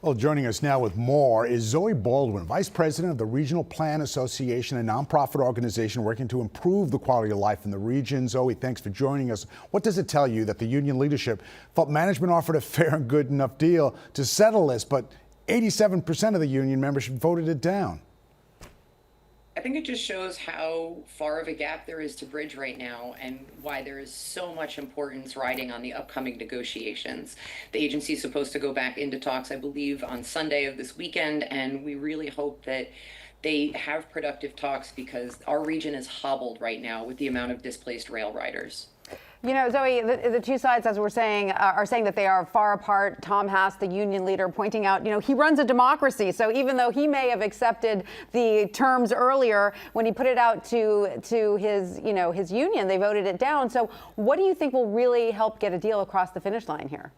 Well, joining us now with more is Zoe Baldwin, Vice President of the Regional Plan Association, a nonprofit organization working to improve the quality of life in the region. Zoe, thanks for joining us. What does it tell you that the union leadership felt management offered a fair and good enough deal to settle this, but 87% of the union membership voted it down? I think it just shows how far of a gap there is to bridge right now and why there is so much importance riding on the upcoming negotiations. The agency is supposed to go back into talks, I believe, on Sunday of this weekend, and we really hope that they have productive talks because our region is hobbled right now with the amount of displaced rail riders. You know, Zoe, the two sides, as we're saying, are saying that they are far apart. Tom Hass, the union leader, pointing out, you know, he runs a democracy. So even though he may have accepted the terms earlier, when he put it out to his, his union, they voted it down. So what do you think will really help get a deal across the finish line here?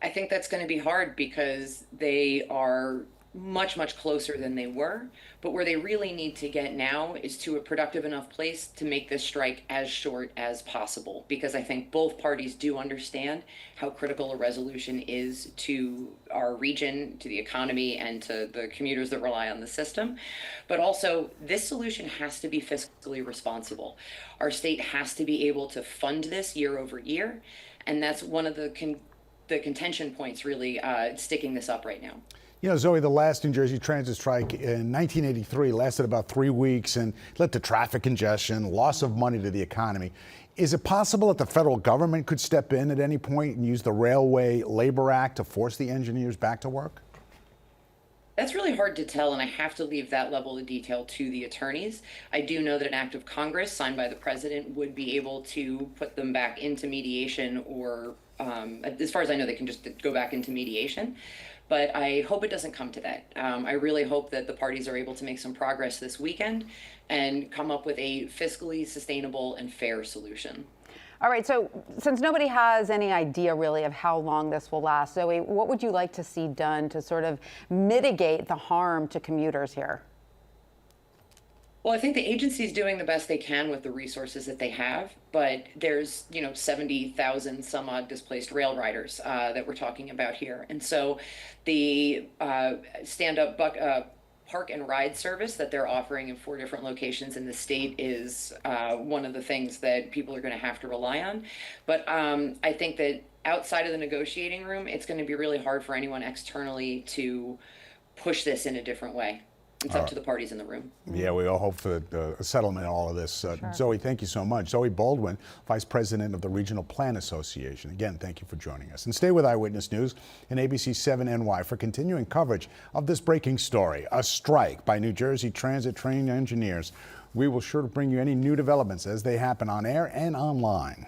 I think that's going to be hard because they are much closer than they were, but where they really need to get now is to a productive enough place to make this strike as short as possible, because I think both parties do understand how critical a resolution is to our region, to the economy, and to the commuters that rely on the system. But also, this solution has to be fiscally responsible. Our state has to be able to fund this year over year, and that's one of the contention points really sticking this up right now. You know, Zoe, the last New Jersey transit strike in 1983 lasted about 3 weeks and led to traffic congestion, loss of money to the economy. Is it possible that the federal government could step in at any point and use the Railway Labor Act to force the engineers back to work? That's really hard to tell, and I have to leave that level of detail to the attorneys. I do know that an act of Congress signed by the president would be able to put them back into mediation, or as far as I know, they can just go back into mediation. But I hope it doesn't come to that. I really hope that the parties are able to make some progress this weekend and come up with a fiscally sustainable and fair solution. All right, so since nobody has any idea really of how long this will last, Zoe, what would you like to see done to sort of mitigate the harm to commuters here? Well, I think the agency is doing the best they can with the resources that they have, but there's, 70,000 some odd displaced rail riders that we're talking about here. And so the stand-up park and ride service that they're offering in 4 different locations in the state is one of the things that people are going to have to rely on. But I think that outside of the negotiating room, it's going to be really hard for anyone externally to push this in a different way. It's up to the parties in the room. Yeah, we all hope for a settlement in all of this. Sure. Zoe, thank you so much. Zoe Baldwin, Vice President of the Regional Plan Association. Again, thank you for joining us. And stay with Eyewitness News and ABC 7 NY for continuing coverage of this breaking story, a strike by New Jersey Transit train engineers. We will sure to bring you any new developments as they happen on air and online.